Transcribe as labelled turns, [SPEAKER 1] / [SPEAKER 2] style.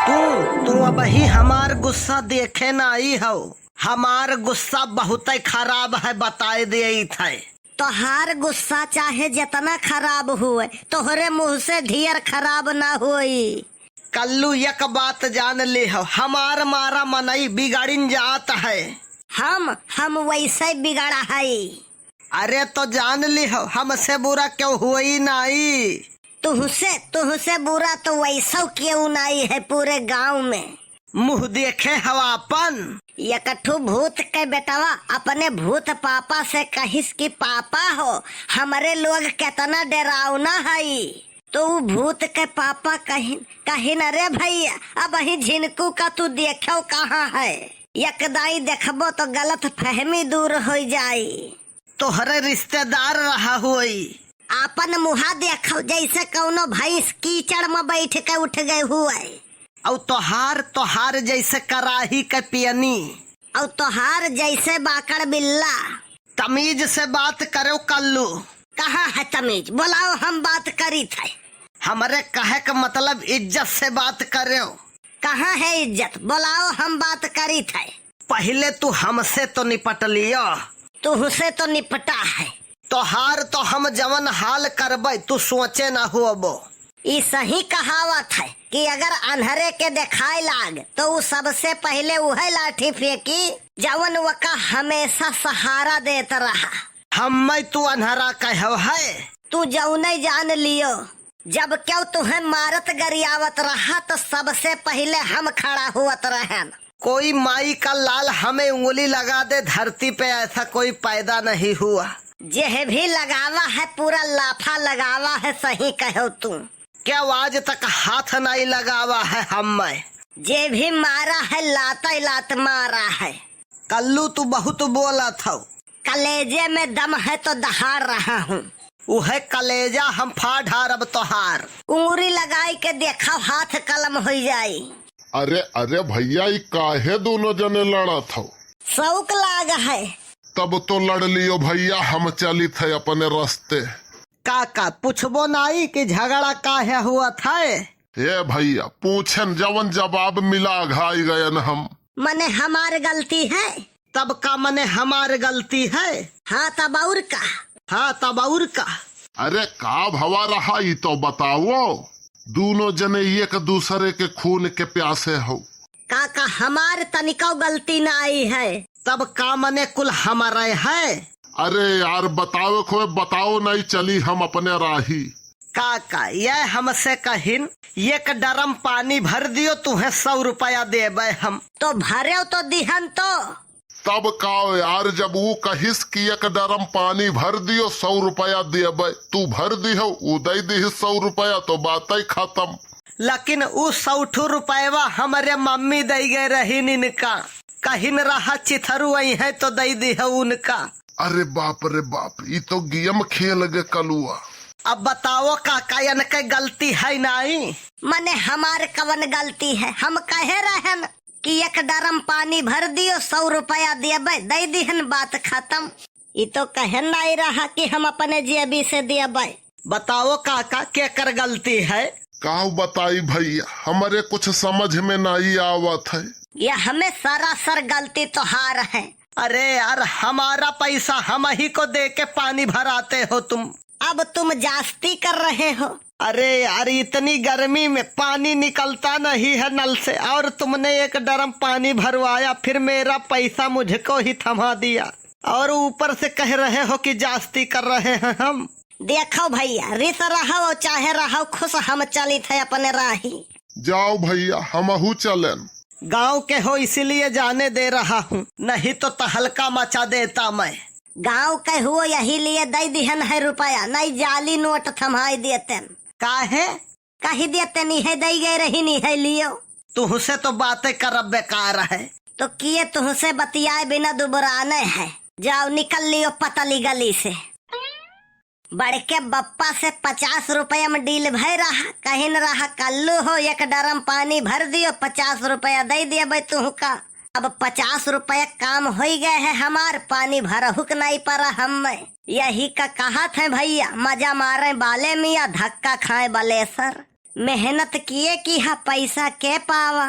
[SPEAKER 1] तू अब ही हमार गुस्सा देखे ना आई हो। हमार गुस्सा बहुत खराब है, बताए दे थे।
[SPEAKER 2] तोहार गुस्सा चाहे जितना खराब हुए, तोहरे मुंह से ढेर खराब ना हुई।
[SPEAKER 1] कल्लू एक बात जान ले हो, हमार मारा मनई बिगाड़िन जात है।
[SPEAKER 2] हम वैसे बिगड़ा है।
[SPEAKER 1] अरे तो जान ली हो, हमसे बुरा क्यों हुई नहीं।
[SPEAKER 2] तुहसे बुरा तो वैसा क्यों नहीं है पूरे गांव में।
[SPEAKER 1] मुँह देखे हवा अपन।
[SPEAKER 2] एकठू भूत के बेटवा अपने भूत पापा से कहिस कि पापा हो, हमारे लोग कितना डरावना है। तो भूत के पापा कहीं न रे भैया, अब ही झिनकू का तू देखो कहाँ है। एकदाई देखबो तो गलत फहमी दूर हो जाई।
[SPEAKER 1] तोहरे रिश्तेदार रहा हुई।
[SPEAKER 2] आपन मुहा देखो जैसे कौनो भैंस कीचड़ में बैठ के उठ गए हुए।
[SPEAKER 1] और तोहार जैसे कराही के पियनी।
[SPEAKER 2] और तोहार जैसे बाकड़ बिल्ला।
[SPEAKER 1] तमीज से बात करो कल्लू।
[SPEAKER 2] कहाँ है तमीज, बोलाओ हम बात करी थे।
[SPEAKER 1] हमारे कहे का मतलब इज्जत से बात करो।
[SPEAKER 2] कहाँ है इज्जत, बोलाओ हम बात करी थे।
[SPEAKER 1] पहले तू हमसे तो निपट लियो।
[SPEAKER 2] तुहसे तो निपटा है।
[SPEAKER 1] तोहार तो हम जवन हाल करबे तू सोचे न हो।
[SPEAKER 2] ये सही कहावत है कि अगर अंधरे के दिखाई लाग तो वो सबसे पहले वह लाठी फेंकी जवन वका हमेशा सहारा देता रहा।
[SPEAKER 1] हम तू अंधरा कहो है।
[SPEAKER 2] तू जौने जान लियो, जब क्यों तुम्हें मारत गरियावत रहा तो सबसे पहले हम खड़ा हुआ रहन।
[SPEAKER 1] कोई माई का लाल हमें उंगली लगा दे धरती पे, ऐसा कोई पैदा नहीं हुआ।
[SPEAKER 2] जे भी लगावा है पूरा लाफा लगावा है, सही कहो तू।
[SPEAKER 1] क्या आज तक हाथ नहीं लगावा है हम।
[SPEAKER 2] जे भी मारा है लात मारा है।
[SPEAKER 1] कल्लू तू बहुत बोला था।
[SPEAKER 2] कलेजे में दम है तो दहाड़ रहा हूँ।
[SPEAKER 1] वह कलेजा हम फाड़ अब तोहार।
[SPEAKER 2] उंगली लगाई के देखा हाथ कलम हो जाई।
[SPEAKER 3] अरे भैया, ये काहे दोनों जने लड़ा था?
[SPEAKER 2] शौक लाग है।
[SPEAKER 3] तब तो लड़ लियो भैया, हम चली थे अपने रास्ते।
[SPEAKER 1] काका पूछबो नहीं कि झगड़ा काहे हुआ था।
[SPEAKER 3] ये भैया पूछन जवन जवाब मिला घाई गए न हम।
[SPEAKER 2] मने हमार गलती है।
[SPEAKER 1] तब का मने हमार गलती है।
[SPEAKER 2] हाँ तब और का।
[SPEAKER 1] हाँ तब और का।
[SPEAKER 3] अरे का भवा रहा ये तो बताओ। दोनों जने एक दूसरे के खून के प्यासे हो।
[SPEAKER 2] काका हमार तनिको गलती न आई है।
[SPEAKER 1] तब का मने कुल हमारे है।
[SPEAKER 3] अरे यार बताओ नहीं चली हम अपने राही।
[SPEAKER 1] काका यह हमसे कहिन एक ड्रम पानी भर दियो, तुम्हें 100 रुपया देबे हम।
[SPEAKER 2] तो भरे तो दिहन तो।
[SPEAKER 3] तब का यार, जब वो कहिस कि एक ड्रम पानी भर दियो 100 रुपया देबे, तू भर दिहो उदय दी 100 रुपया, तो बात ही खत्म।
[SPEAKER 1] लेकिन वो 100 रुपया हमारे मम्मी दे गए रही इनका। कहिन रहा चिथरू आई है तो दे दी है उनका।
[SPEAKER 3] अरे बाप, ये तो गेम खेल गए कलुआ।
[SPEAKER 1] अब बताओ काका इनके गलती है नहीं।
[SPEAKER 2] मने हमार कवन गलती है। हम कहे रहन कि एक ड्रम पानी भर दियो 100 रुपया देबे, दे दिहन, बात खत्म। ये तो कहे नहीं रहा कि हम अपने जेबी से देबे।
[SPEAKER 1] बताओ काका क्या कर गलती है।
[SPEAKER 3] काहू बताई भैया, हमारे कुछ समझ में नहीं आवत है।
[SPEAKER 2] ये हमें सरासर गलती तो हार है।
[SPEAKER 1] अरे यार हमारा पैसा हम ही को दे के पानी भराते हो तुम।
[SPEAKER 2] अब तुम जास्ती कर रहे हो।
[SPEAKER 1] अरे यार इतनी गर्मी में पानी निकलता नहीं है नल से, और तुमने एक ड्रम पानी भरवाया, फिर मेरा पैसा मुझको ही थमा दिया, और ऊपर से कह रहे हो कि जास्ती कर रहे हैं हम।
[SPEAKER 2] देखो भैया, रिस रहो चाहे रहो खुश, हम चली थे अपने राही।
[SPEAKER 3] जाओ भैया हमहू चलें।
[SPEAKER 1] गांव के हो इसीलिए जाने दे रहा हूँ, नहीं तो तहलका मचा देता मैं।
[SPEAKER 2] गांव के हुआ यही लिए दे दिहन है रुपया, नहीं जाली नोट थमाई देते।
[SPEAKER 1] काहे
[SPEAKER 2] कही देते नहीं है, दे गए रही नहीं है लियो।
[SPEAKER 1] तुहसे तो बातें कर बेकार है।
[SPEAKER 2] तो किए तुहसे बतियाए बिना दुबराने है। जाओ निकल लियो पतली गली से। बड़के बप्पा से 50 रुपया में डील भय रहा। कहीं न रहा कल्लू हो एक ड्रम पानी भर दियो, 50 रुपया दे दिया भाई तुह का। अब 50 रुपया काम हो गए है हमार, पानी भरहुक नहीं पड़ा हम। यही का कहा थे भैया, मजा मारे बाले मिया धक्का खाए बलेसर। मेहनत किए कि हा पैसा के पावा।